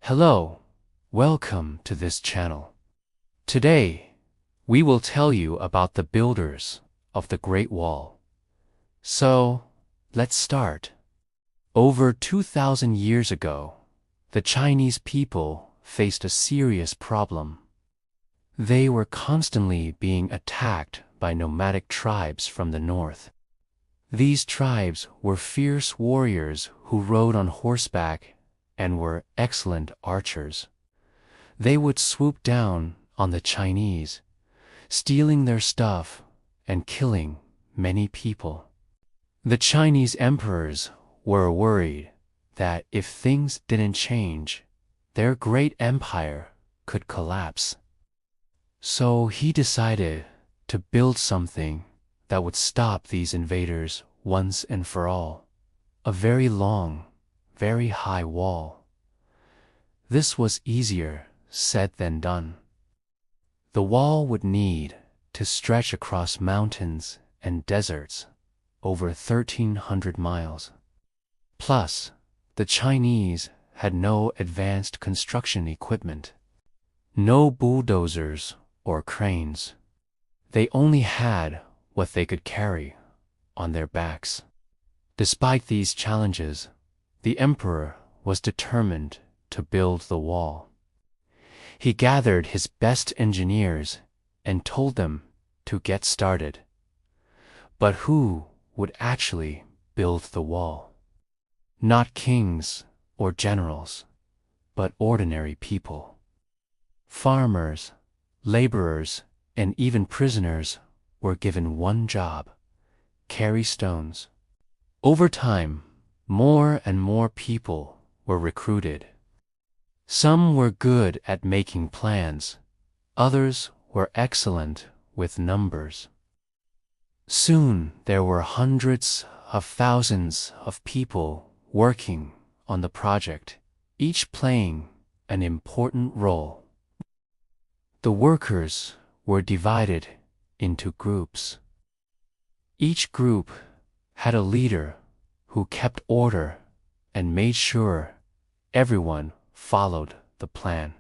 Hello, welcome to this channel. Today, we will tell you about the builders of the Great Wall. So, let's start. Over 2,000 years ago, the Chinese people faced a serious problem. They were constantly being attacked by nomadic tribes from the north. These tribes were fierce warriors who rode on horseback and were excellent archers. They would swoop down on the Chinese, stealing their stuff and killing many people. The Chinese emperors were worried that if things didn't change, their great empire could collapse. So he decided to build something that would stop these invaders once and for all. A very long, very high wall. This was easier said than done. The wall would need to stretch across mountains and deserts over 1,300 miles. Plus, the Chinese had no advanced construction equipment, no bulldozers or cranes. They only had what they could carry on their backs. Despite these challenges, the emperor was determined to build the wall. He gathered his best engineers and told them to get started. But who would actually build the wall? Not kings or generals, but ordinary people. Farmers, laborers, and even prisoners were given one job: carry stones. Over time, more and more people were recruited. Some were good at making plans, others were excellent with numbers. Soon there were hundreds of thousands of people working on the project, each playing an important role. The workers were divided into groups. Each group had a leader who kept order and made sure everyone followed the plan.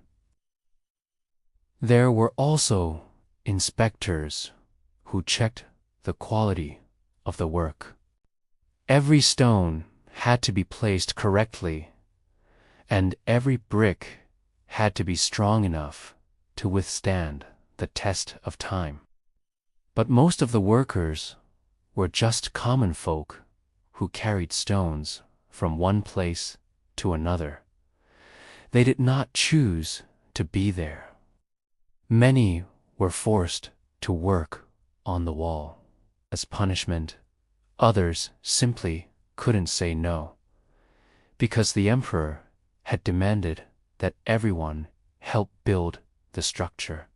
There were also inspectors who checked the quality of the work. Every stone had to be placed correctly, and every brick had to be strong enough to withstand the test of time. But most of the workers were just common folk who carried stones from one place to another. They did not choose to be there. Many were forced to work on the wall as punishment. Others simply couldn't say no, because the emperor had demanded that everyone help build the structure.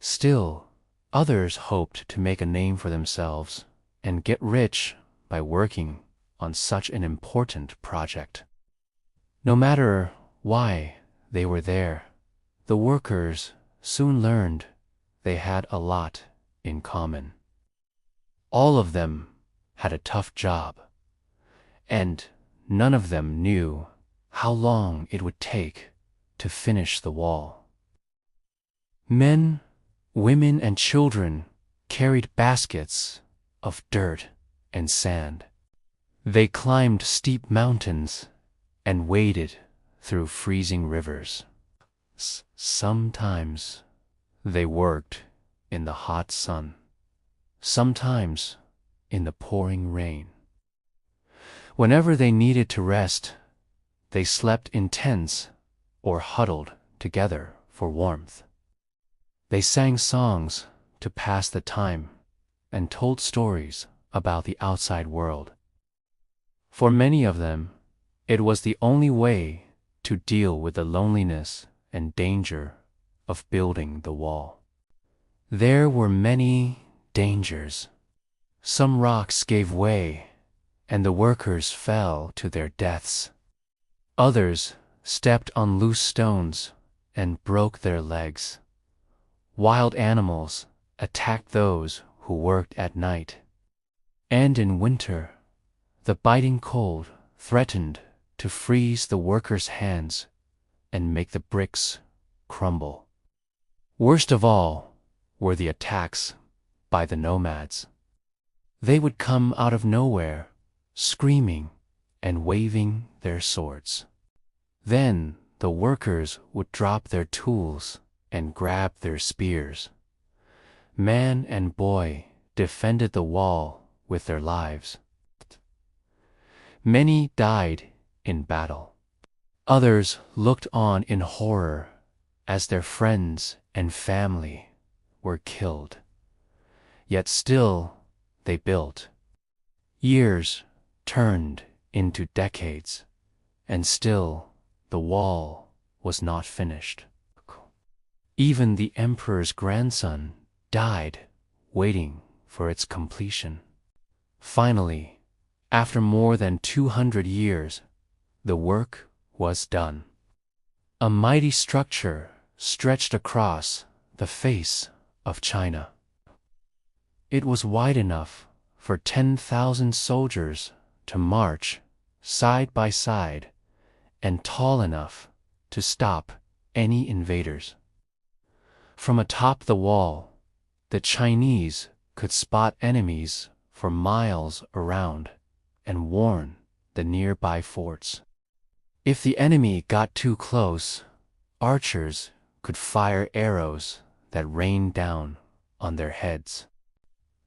Still, others hoped to make a name for themselves and get rich by working on such an important project. No matter why they were there, the workers soon learned they had a lot in common. All of them had a tough job, and none of them knew how long it would take to finish the wall. Men, women, and children carried baskets of dirt and sand. They climbed steep mountains and waded through freezing rivers. Sometimes they worked in the hot sun, sometimes in the pouring rain. Whenever they needed to rest, they slept in tents or huddled together for warmth. They sang songs to pass the time and told stories about the outside world. For many of them, it was the only way to deal with the loneliness and danger of building the wall. There were many dangers. Some rocks gave way, and the workers fell to their deaths. Others stepped on loose stones and broke their legs. Wild animals attacked those who worked at night. And in winter, the biting cold threatened to freeze the workers' hands and make the bricks crumble. Worst of all were the attacks by the nomads. They would come out of nowhere, screaming and waving their swords. Then the workers would drop their tools and grab their spears. Man and boy defended the wall with their lives. Many died in battle. Others looked on in horror as their friends and family were killed. Yet still they built. Years turned into decades, and still the wall was not finished. Even the emperor's grandson died waiting for its completion. Finally, after more than 200 years, the work was done. A mighty structure stretched across the face of China. It was wide enough for 10,000 soldiers to march side by side, and tall enough to stop any invaders. From atop the wall, the Chinese could spot enemies for miles around and warn the nearby forts. If the enemy got too close, archers could fire arrows that rained down on their heads.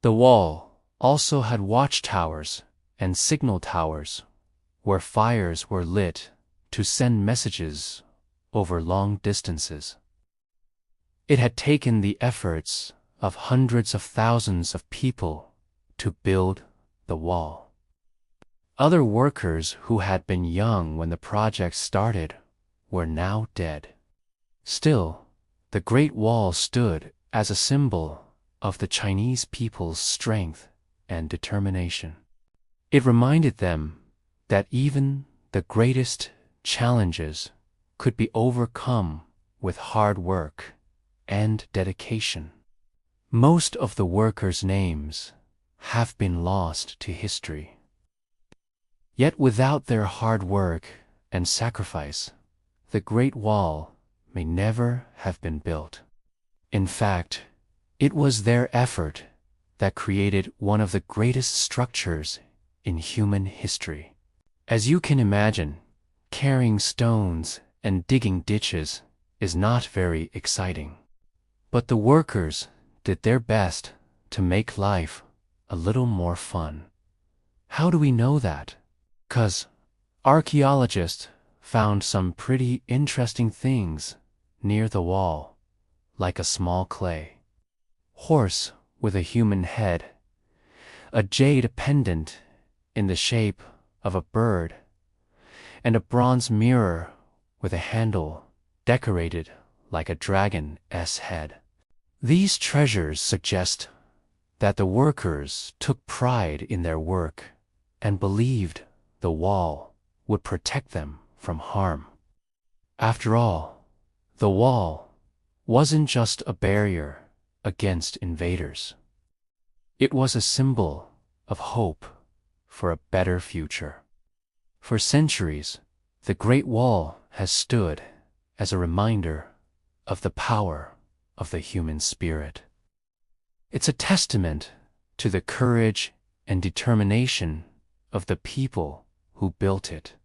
The wall also had watchtowers and signal towers where fires were lit to send messages over long distances. It had taken the efforts of hundreds of thousands of people to build the wall. Other workers who had been young when the project started were now dead. Still, the Great Wall stood as a symbol of the Chinese people's strength and determination. It reminded them that even the greatest challenges could be overcome with hard work and dedication. Most of the workers' names have been lost to history. Yet without their hard work and sacrifice, the Great Wall may never have been built. In fact, it was their effort that created one of the greatest structures in human history. As you can imagine, carrying stones and digging ditches is not very exciting. But the workers did their best to make life a little more fun. How do we know that? 'Cause archaeologists found some pretty interesting things near the wall, like a small clay horse with a human head, a jade pendant in the shape of a bird, and a bronze mirror with a handle decorated like a dragon's head. These treasures suggest that the workers took pride in their work and believed the wall would protect them from harm. After all, the wall wasn't just a barrier against invaders. It was a symbol of hope for a better future. For centuries, the Great Wall has stood as a reminder of the power of the human spirit. It's a testament to the courage and determination of the people who built it,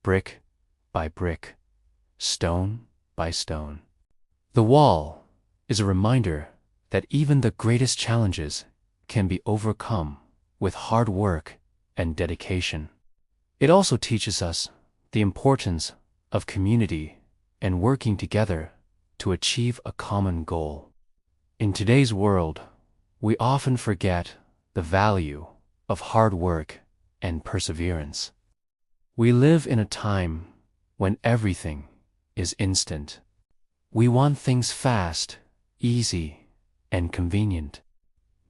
brick by brick, stone by stone. The wall is a reminder that even the greatest challenges can be overcome with hard work and dedication. It also teaches us the importance of community and working together to achieve a common goal. In today's world, we often forget the value of hard work and perseverance. We live in a time when everything is instant. We want things fast, easy, and convenient.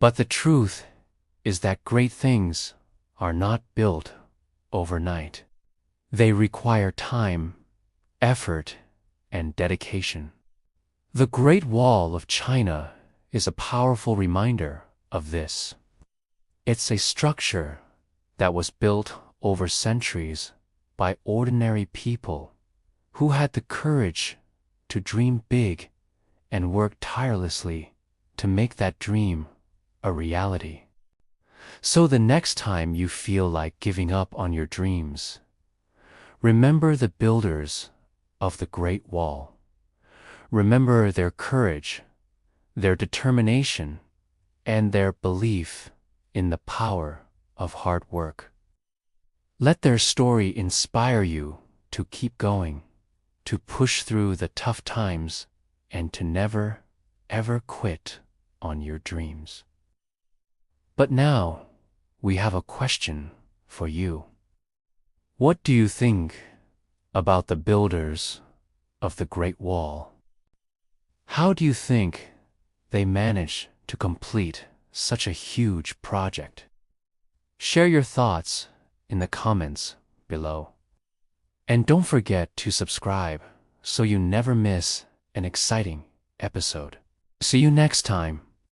But the truth is that great things are not built overnight. They require time, effort, and dedication. The Great Wall of China is a powerful reminder of this. It's a structure that was built over centuries by ordinary people who had the courage to dream big and work tirelessly to make that dream a reality. So the next time you feel like giving up on your dreams, remember the builders of the Great Wall. Remember their courage, their determination, and their belief in the power of hard work. Let their story inspire you to keep going, to push through the tough times, and to never, ever quit on your dreams. But now, we have a question for you. What do you think about the builders of the Great Wall? How do you think they managed to complete such a huge project? Share your thoughts in the comments below. And don't forget to subscribe so you never miss an exciting episode. See you next time.